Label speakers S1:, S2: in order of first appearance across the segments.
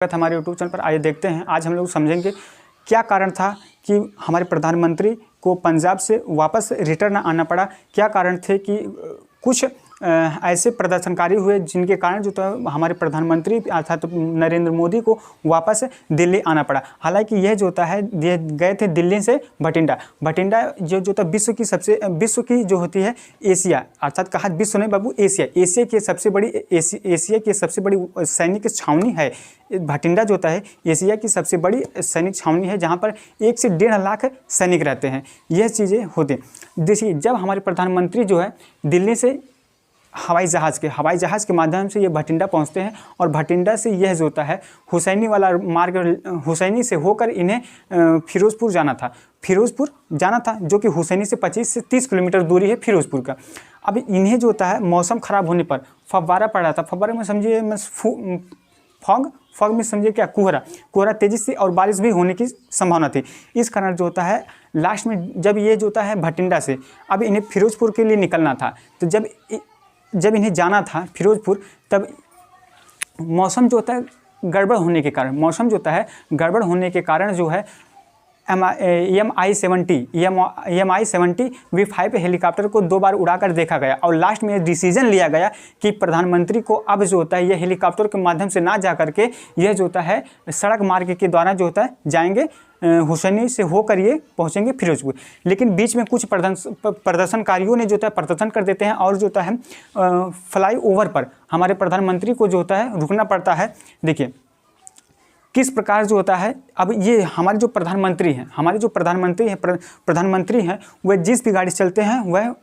S1: हमारे YouTube channel पर आइए देखते हैं। आज हम लोग समझेंगे क्या कारण था कि हमारे प्रधानमंत्री को पंजाब से वापस रिटर्न आना पड़ा। क्या कारण थे कि कुछ ऐसे प्रदर्शनकारी हुए जिनके कारण जो तो हमारे प्रधानमंत्री अर्थात नरेंद्र मोदी को वापस दिल्ली आना पड़ा। हालांकि यह जो होता है ये गए थे दिल्ली से भटिंडा जो था विश्व की जो होती है एशिया अर्थात कहा विश्व नहीं बाबू एशिया की सबसे बड़ी सैनिक छावनी है। भटिंडा जो होता है एशिया की सबसे बड़ी सैनिक छावनी है जहाँ पर 1 से 1.5 लाख सैनिक रहते हैं। यह चीज़ें होती हैं। देखिए जब हमारे प्रधानमंत्री जो है दिल्ली से हवाई जहाज़ के माध्यम से ये भटिंडा पहुंचते हैं और भटिंडा से यह जो होता है हुसैनी वाला मार्ग हुसैनी से होकर इन्हें फिरोज़पुर जाना था जो कि हुसैनी से 25 से 30 किलोमीटर दूरी है फिरोज़पुर का। अब इन्हें जो होता है मौसम ख़राब होने पर फव्वारा पड़ रहा था। फव्वारे में समझिए फॉग में समझिए क्या कोहरा तेज़ी से और बारिश भी होने की संभावना थी। इस कारण जो होता है लास्ट में जब ये जो होता है भटिंडा से अब इन्हें फिरोज़पुर के लिए निकलना था। तो जब इन्हें जाना था फिरोज़पुर तब मौसम जो होता है गड़बड़ होने के कारण जो है MI-70 V5 हेलीकॉप्टर को 2 बार उड़ाकर देखा गया और लास्ट में डिसीजन लिया गया कि प्रधानमंत्री को अब जो होता है यह हेलीकॉप्टर के माध्यम से ना जा करके यह जो होता है सड़क मार्ग के द्वारा जो होता है जाएंगे हुसैनी से होकर ये पहुंचेंगे फिरोज़पुर। लेकिन बीच में कुछ प्रदर्शनकारियों ने जो होता है प्रदर्शन कर देते हैं और जो होता है फ्लाई ओवर पर हमारे प्रधानमंत्री को जो होता है रुकना पड़ता है। देखिए किस प्रकार जो होता है अब ये हमारे जो प्रधानमंत्री हैं वह जिस भी गाड़ी चलते हैं वह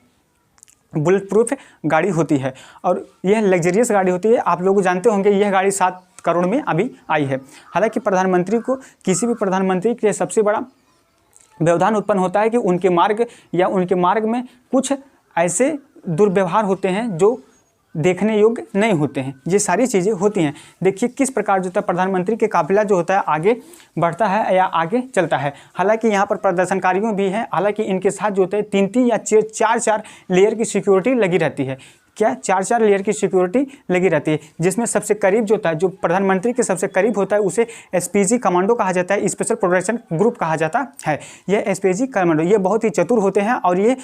S1: बुलेट प्रूफ गाड़ी होती है और यह लग्जरियस गाड़ी होती है। आप लोग जानते होंगे यह गाड़ी 7 करोड़ में अभी आई है। हालांकि किसी भी प्रधानमंत्री के सबसे बड़ा व्यवधान उत्पन्न होता है कि उनके मार्ग में कुछ ऐसे दुर्व्यवहार होते हैं जो देखने योग्य नहीं होते हैं। ये सारी चीज़ें होती हैं। देखिए किस प्रकार जो होता है प्रधानमंत्री के काफिला जो होता है आगे बढ़ता है या आगे चलता है। हालांकि यहाँ पर प्रदर्शनकारियों भी हैं। हालांकि इनके साथ जो होता है 3 या 4 लेयर की सिक्योरिटी लगी रहती है। क्या 4 लेयर की सिक्योरिटी लगी रहती है जिसमें सबसे करीब जो होता है जो प्रधानमंत्री के सबसे करीब होता है उसे SPG कमांडो कहा जाता है, स्पेशल प्रोटेक्शन ग्रुप कहा जाता है। यह SPG कमांडो ये बहुत ही चतुर होते हैं और ये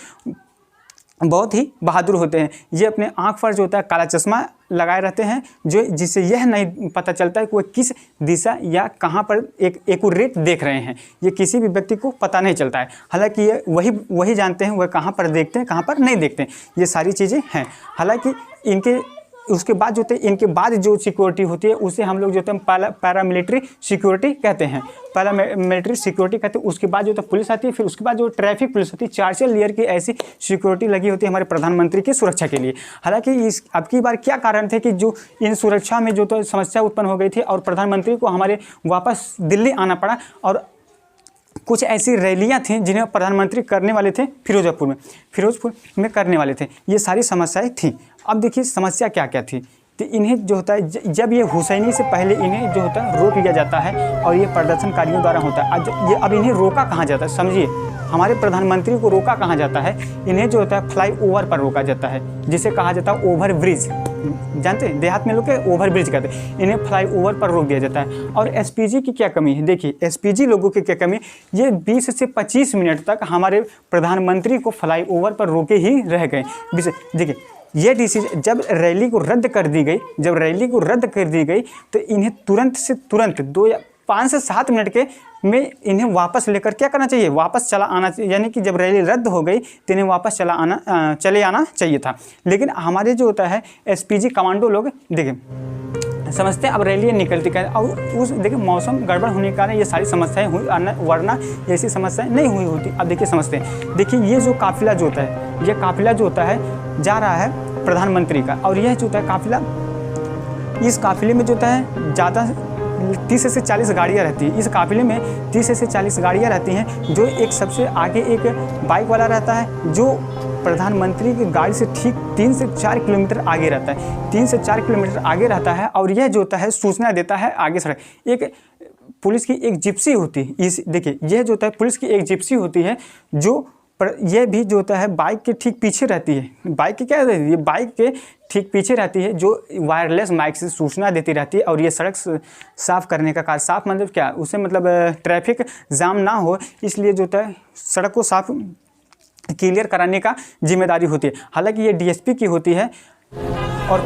S1: बहुत ही बहादुर होते हैं। ये अपने आँख पर जो होता है काला चश्मा लगाए रहते हैं जिससे यह नहीं पता चलता है कि वह किस दिशा या कहाँ पर एक एक्यूरेट देख रहे हैं। ये किसी भी व्यक्ति को पता नहीं चलता है। हालांकि ये वही जानते हैं वह कहाँ पर देखते हैं कहाँ पर नहीं देखते हैं। ये सारी चीज़ें हैं। हालांकि उसके बाद जो होते हैं इनके बाद जो सिक्योरिटी होती है उसे हम लोग जो होते हैं पैरामिलिट्री सिक्योरिटी कहते हैं। उसके बाद जो होता है पुलिस आती है, फिर उसके बाद जो ट्रैफिक पुलिस होती है। 4 लेयर की ऐसी सिक्योरिटी लगी होती है हमारे प्रधानमंत्री की सुरक्षा के लिए। हालांकि अब की बार क्या कारण थे कि जो इन सुरक्षा में जो तो समस्या उत्पन्न हो गई थी और प्रधानमंत्री को हमारे वापस दिल्ली आना पड़ा और कुछ ऐसी रैलियां थीं जिन्हें प्रधानमंत्री करने वाले थे फिरोज़पुर में करने वाले थे। ये सारी समस्याएं थीं। अब देखिए समस्या क्या क्या थी। तो इन्हें जो होता है जब ये हुसैनी से पहले इन्हें जो होता है रोक लिया जाता है और ये प्रदर्शनकारियों द्वारा होता है। अब इन्हें रोका कहाँ जाता है समझिए, हमारे प्रधानमंत्री को रोका कहाँ जाता है। इन्हें जो होता है फ्लाई ओवर पर रोका जाता है जिसे कहा जाता है ओवर ब्रिज। जानते हैं देहात में लोग ओवर ब्रिज कहते हैं। इन्हें फ्लाई ओवर पर रोक दिया जाता है। और SPG की क्या कमी है, देखिए SPG लोगों की क्या कमी है। ये 20 से 25 मिनट तक हमारे प्रधानमंत्री को फ्लाई ओवर पर रोके ही रह गए। देखिए ये डिसीजन जब रैली को रद्द कर दी गई तो इन्हें तुरंत से तुरंत 2 या 5 से 7 मिनट के में इन्हें वापस लेकर क्या करना चाहिए, वापस चला आना चाहिए। यानी कि जब रैली रद्द हो गई तो इन्हें वापस चले आना चाहिए था। लेकिन हमारे जो होता है SPG कमांडो लोग देखिए समझते हैं अब रैली निकलती और देखिए मौसम गड़बड़ होने के कारण ये सारी समस्याएं हुई वरना ऐसी समस्याएं नहीं हुई होती। अब देखिए समझते हैं। देखिए ये जो काफिला जो होता है जा रहा है प्रधानमंत्री का और यह जो होता है काफिला, इस काफिले में जो होता है ज़्यादा 30 से 40 गाड़ियाँ रहती हैं। इस काफिले में 30 से 40 गाड़ियाँ रहती हैं। जो एक सबसे आगे एक बाइक वाला रहता है जो प्रधानमंत्री की गाड़ी से ठीक 3 से 4 किलोमीटर आगे रहता है। 3 से 4 किलोमीटर आगे रहता है और यह जो होता है सूचना देता है आगे सड़क। एक पुलिस की एक जिप्सी होती है। देखिए यह जो होता है पुलिस की एक जिप्सी होती है जो पर यह भी जो होता है बाइक के ठीक पीछे रहती है। बाइक के क्या रहती है, बाइक के ठीक पीछे रहती है, जो वायरलेस माइक से सूचना देती रहती है। और ये सड़क साफ़ करने का कार्य, साफ मतलब क्या, उसे मतलब ट्रैफिक जाम ना हो, इसलिए जो होता है सड़क को साफ क्लियर कराने का जिम्मेदारी होती है। हालांकि ये डीएसपी की होती है। और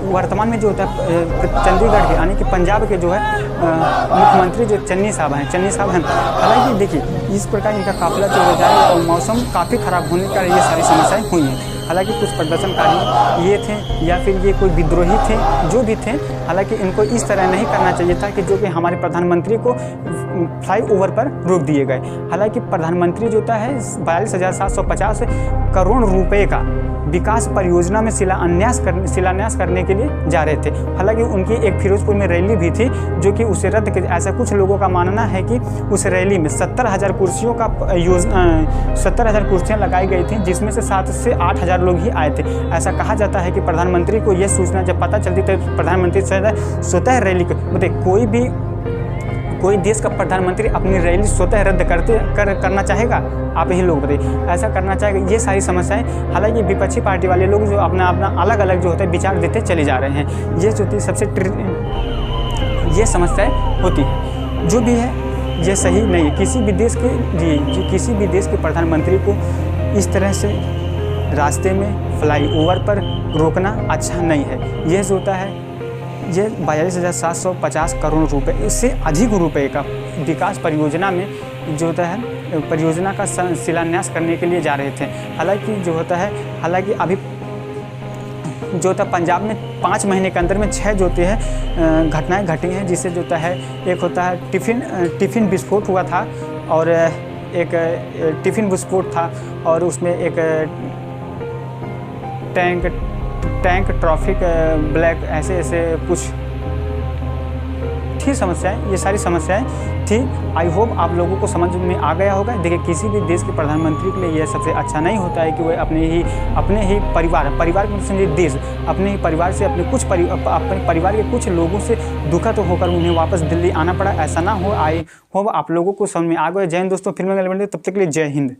S1: वर्तमान में जो होता है चंडीगढ़ के यानी कि पंजाब के जो है मुख्यमंत्री जो चन्नी साहब हैं। हालांकि देखिए इस प्रकार इनका काफिला चल जाए और मौसम काफ़ी ख़राब होने के कारण ये सारी समस्याएं हुई हैं। हालांकि कुछ प्रदर्शनकारी ये थे या फिर ये कोई विद्रोही थे, जो भी थे, हालांकि इनको इस तरह नहीं करना चाहिए था कि जो कि हमारे प्रधानमंत्री को फ्लाईओवर पर रोक दिए गए। हालांकि प्रधानमंत्री जो होता है 42,750 करोड़ रुपए का विकास परियोजना में शिलान्यास करने के लिए जा रहे थे। हालांकि उनकी एक फिरोजपुर में रैली भी थी जो कि उसे रद्द कर, ऐसा कुछ लोगों का मानना है कि उस रैली में 70,000 कुर्सियों का 70,000 कुर्सियाँ लगाई गई थी, जिसमें से 7 से 8,000 लोग ही आए थे। ऐसा कहा जाता है कि प्रधानमंत्री को यह सूचना जब पता चलती तो प्रधानमंत्री स्वतः रैली मतलब कोई देश का प्रधानमंत्री अपनी रैली स्वतः रद्द करना चाहेगा? आप ही लोग बताइए, ऐसा करना चाहेगा? ये सारी समस्याएं, हालांकि विपक्षी पार्टी वाले लोग जो अपना अलग अलग जो होता है विचार देते चले जा रहे हैं। ये जो होती है सबसे ये समस्याएं होती है। जो भी है ये सही नहीं है। किसी भी देश के प्रधानमंत्री को इस तरह से रास्ते में फ्लाईओवर पर रोकना अच्छा नहीं है। यह जो होता है ये 42,750 करोड़ रुपए, इससे अधिक रुपए का विकास परियोजना में जो होता है परियोजना का शिलान्यास करने के लिए जा रहे थे। हालांकि जो होता है अभी जो होता है पंजाब में 5 महीने के अंदर में 6 जो होते हैं घटनाएं घटी हैं, जिससे जो होता है एक होता है टिफ़िन विस्फोट हुआ था और एक टिफ़िन विस्फोट था और उसमें एक टैंक ट्रैफिक ब्लैक ऐसे कुछ थी समस्याएं। ये सारी समस्याएं थी। आई होप आप लोगों को समझ में आ गया होगा। देखिए किसी भी देश के प्रधानमंत्री के लिए यह सबसे अच्छा नहीं होता है कि वह अपने ही परिवार को समझिए देश, अपने ही परिवार से अपने परिवार के कुछ लोगों से दुखित होकर उन्हें वापस दिल्ली आना पड़ा। ऐसा ना हो। आई होप आप लोगों को समझ में आ गया। जय हिंद दोस्तों, फिर मिलेंगे, तब तक के लिए जय हिंद।